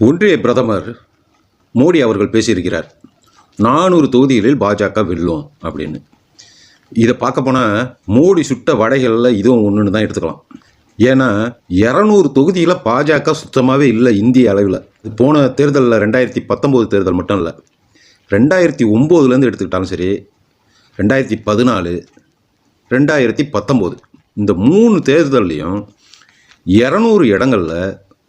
ஒன்றிய பிரதமர் மோடி அவர்கள் பேசியிருக்கிறார். 400 தொகுதிகளில் பாஜக வெல்லும் அப்படின்னு. இதை பார்க்க போனால் மோடி சுட்ட வடைகளில் இதுவும் ஒன்றுன்னு தான் எடுத்துக்கலாம். ஏன்னா 200 தொகுதியில் பாஜக சுத்தமாகவே இல்லை இந்திய அளவில். போன தேர்தலில் 2019 தேர்தல் மட்டும் இல்லை, 2009 எடுத்துக்கிட்டாலும் சரி, 2014, 2019 இந்த 3 தேர்தல்லையும் 200 இடங்களில்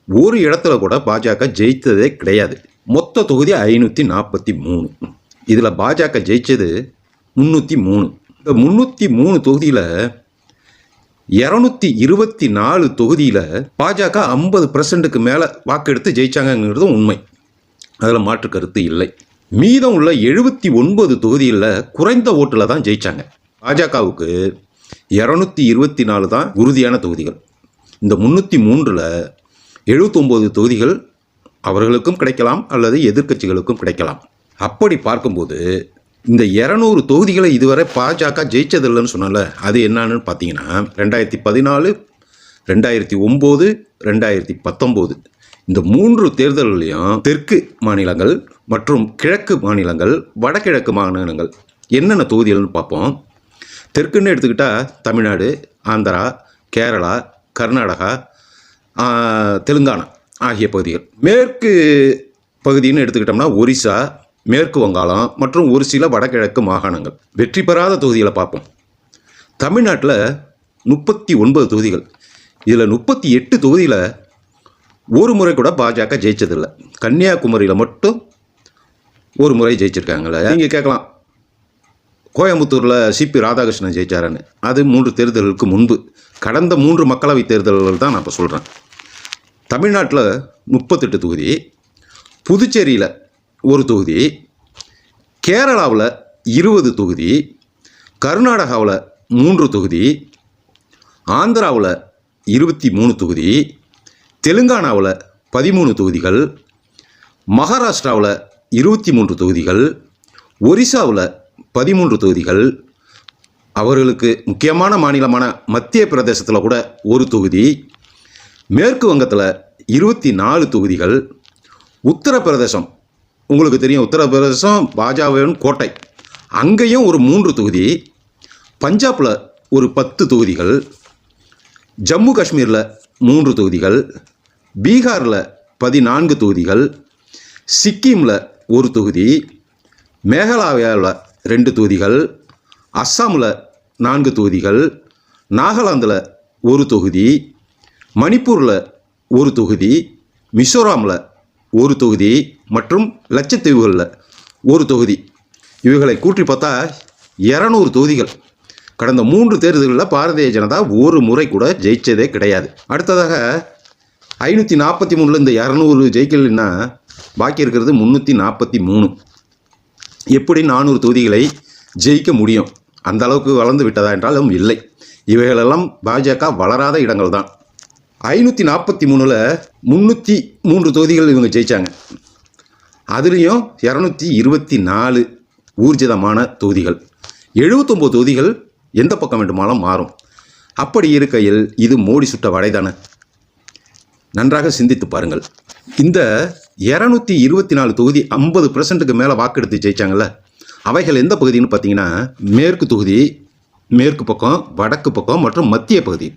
ஒரு இடத்துல கூட பாஜக ஜெயித்ததே கிடையாது. மொத்த தொகுதி 543. இதில் பாஜக ஜெயித்தது 303. இந்த 303 தொகுதியில் 224 தொகுதியில் பாஜக 50% மேலே வாக்கெடுத்து ஜெயிச்சாங்கங்கிறது உண்மை, அதில் மாற்று கருத்து இல்லை. மீதம் உள்ள 79 தொகுதியில் குறைந்த ஓட்டில் தான் ஜெயித்தாங்க. பாஜகவுக்கு 224 தான் உறுதியான தொகுதிகள். இந்த 303ல் 79 தொகுதிகள் அவர்களுக்கும் கிடைக்கலாம் அல்லது எதிர்க்கட்சிகளுக்கும் கிடைக்கலாம். அப்படி பார்க்கும்போது இந்த 200 தொகுதிகளை இதுவரை பாஜக ஜெயிச்சதில்லைன்னு சொன்னால அது என்னன்னு பார்த்தீங்கன்னா 2014, 2009, 2019 இந்த 3 தேர்தல்களையும் தெற்கு மாநிலங்கள் மற்றும் கிழக்கு மாநிலங்கள், வடகிழக்கு மாநிலங்கள் என்னென்ன தொகுதிகள்னு பார்ப்போம். தெற்குன்னு எடுத்துக்கிட்டால் தமிழ்நாடு, ஆந்திரா, கேரளா, கர்நாடகா, தெலுங்கானா ஆகிய பகுதிகள். மேற்கு பகுதின்னு எடுத்துக்கிட்டோம்னா ஒரிசா, மேற்கு வங்காளம் மற்றும் ஒரு சில வடகிழக்கு மாகாணங்கள். வெற்றி பெறாத தொகுதிகளை பார்ப்போம். தமிழ்நாட்டில் 39 தொகுதிகள். இதில் 38 தொகுதியில் ஒரு முறை கூட பாஜக ஜெயிச்சதில்லை. கன்னியாகுமரியில் மட்டும் ஒரு முறை ஜெயிச்சிருக்காங்களே. நீங்கள் கேட்கலாம், கோயம்புத்தூரில் சிபி ராதாகிருஷ்ணன் ஜெயிச்சாரன்னு. அது 3 தேர்தல்களுக்கு முன்பு, கடந்த 3 மக்களவை தேர்தல்கள் தான் நான் இப்போ சொல்கிறேன். தமிழ்நாட்டில் 38 தொகுதி, புதுச்சேரியில் ஒரு தொகுதி, கேரளாவில் 20 தொகுதி, கர்நாடகாவில் 3 தொகுதி, ஆந்திராவில் 23 தொகுதி, தெலுங்கானாவில் 13 தொகுதிகள், மகாராஷ்டிராவில் 23 தொகுதிகள், ஒரிசாவில் 13 தொகுதிகள், அவர்களுக்கு முக்கியமான மாநிலமான மத்திய பிரதேசத்தில் கூட ஒரு தொகுதி, மேற்கு வங்கத்தில் 24 தொகுதிகள், உத்தரப்பிரதேசம் உங்களுக்கு தெரியும், உத்தரப்பிரதேசம் பாஜகவின் கோட்டை, அங்கேயும் ஒரு 3 தொகுதி, பஞ்சாபில் ஒரு 10 தொகுதிகள், ஜம்மு காஷ்மீரில் 3 தொகுதிகள், பீகாரில் 14 தொகுதிகள், சிக்கிமில் ஒரு தொகுதி, மேகாலயாவில் 2 தொகுதிகள், அஸ்ஸாமில் 4 தொகுதிகள், நாகாலாந்தில் ஒரு தொகுதி, மணிப்பூரில் ஒரு தொகுதி, மிசோராமில் ஒரு தொகுதி மற்றும் லட்சத்தீவுகளில் ஒரு தொகுதி. இவைகளை கூட்டி பார்த்தா 200 தொகுதிகள். கடந்த 3 தேர்தல்களில் பாரதிய ஜனதா ஒரு முறை கூட ஜெயித்ததே கிடையாது. அடுத்ததாக 543 இந்த 200 ஜெயிக்கலைன்னா பாக்கி இருக்கிறது 343. எப்படி 400 தொகுதிகளை ஜெயிக்க முடியும்? அந்த அளவுக்கு வளர்ந்து விட்டதா என்றாலும் இல்லை. இவைகளெல்லாம் பாஜக வளராத இடங்கள் தான். 543ல் 303 தொகுதிகள் இவங்க ஜெயித்தாங்க. அதுலேயும் 224 ஊர்ஜிதமான தொகுதிகள், 79 தொகுதிகள் எந்த பக்கம் வேண்டுமானாலும் மாறும். அப்படி இருக்கையில் இது மோடி சுட்ட வடை தானே. நன்றாக சிந்தித்து பாருங்கள். இந்த 224 தொகுதி 50%க்கு மேலே வாக்கெடுத்து ஜெயித்தாங்கல்ல, அவைகள் எந்த பகுதின்னு பார்த்தீங்கன்னா மேற்கு தொகுதி, மேற்கு பக்கம், வடக்கு பக்கம் மற்றும் மத்திய பகுதி.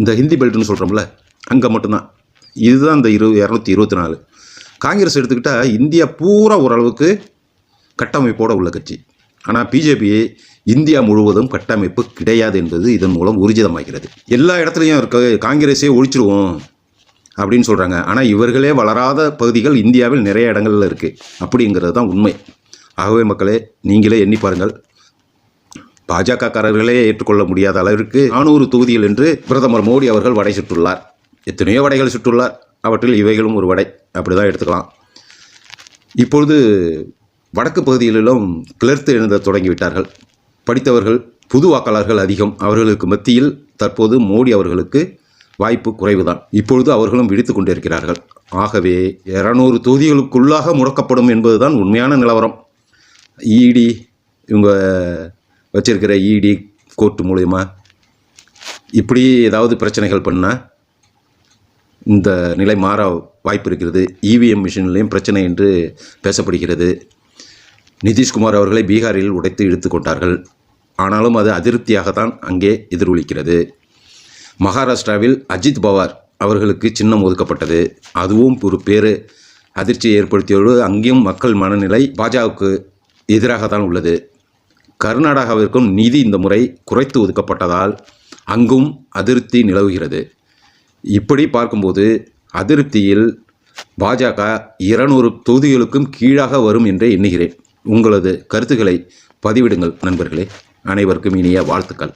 இந்த ஹிந்தி பெல்ட்னு சொல்கிறோம்ல, அங்கே மட்டும்தான். இதுதான் இந்த 224. காங்கிரஸ் எடுத்துக்கிட்டால் இந்தியா பூரா ஓரளவுக்கு கட்டமைப்போடு உள்ள கட்சி. ஆனால் பிஜேபி இந்தியா முழுவதும் கட்டமைப்பு கிடையாது என்பது இதன் மூலம் ஊர்ஜிதமாகிறது. எல்லா இடத்துலையும் இருக்க காங்கிரஸே ஒழிச்சிருவோம் அப்படின்னு சொல்கிறாங்க. ஆனால் இவர்களே வளராத பகுதிகள் இந்தியாவில் நிறைய இடங்களில் இருக்குது. அப்படிங்கிறது தான் உண்மை. ஆகவே மக்களே, நீங்களே எண்ணி பாருங்கள். பாஜகக்காரர்களே ஏற்றுக்கொள்ள முடியாத அளவிற்கு 400 தொகுதிகள் என்று பிரதமர் மோடி அவர்கள் வடை சுட்டுள்ளார். எத்தனையோ வடைகள் சுட்டுள்ளார், அவற்றில் இவைகளும் ஒரு வடை, அப்படி தான் எடுத்துக்கலாம். இப்பொழுது வடக்கு பகுதிகளிலும் கிளர்த்து எழுத தொடங்கிவிட்டார்கள். படித்தவர்கள், புது வாக்காளர்கள் அதிகம். அவர்களுக்கு மத்தியில் தற்போது மோடி அவர்களுக்கு வாய்ப்பு குறைவுதான். இப்பொழுது அவர்களும் விழித்து கொண்டிருக்கிறார்கள். ஆகவே 200 தொகுதிகளுக்குள்ளாக முடக்கப்படும் என்பதுதான் உண்மையான நிலவரம். இடி இவங்க வச்சிருக்கிற இடி கோர்ட்டு மூலயமா இப்படி ஏதாவது பிரச்சனைகள் பண்ணால் இந்த நிலை மாற வாய்ப்பு இருக்கிறது. இவிஎம் மிஷின்லேயும் பிரச்சனை என்று பேசப்படுகிறது. நிதிஷ்குமார் அவர்களை பீகாரில் உடைத்து இழுத்து கொண்டார்கள். ஆனாலும் அது அதிருப்தியாகத்தான் அங்கே எதிரொலிக்கிறது. மகாராஷ்டிராவில் அஜித் பவார் அவர்களுக்கு சின்னம் ஒதுக்கப்பட்டது. அதுவும் ஒரு பேரு அதிர்ச்சியை ஏற்படுத்தியோடு அங்கேயும் மக்கள் மனநிலை பாஜகவுக்கு எதிராகத்தான் உள்ளது. கர்நாடகாவிற்கும் நிதி இந்த முறை குறைத்து ஒதுக்கப்பட்டதால் அங்கும் அதிருப்தி நிலவுகிறது. இப்படி பார்க்கும்போது அதிருப்தியில் பாஜக 200 தொகுதிகளுக்கும் கீழாக வரும் என்றே எண்ணுகிறேன். உங்களது கருத்துக்களை பதிவிடுங்கள் நண்பர்களே. அனைவருக்கும் இனிய வாழ்த்துக்கள்.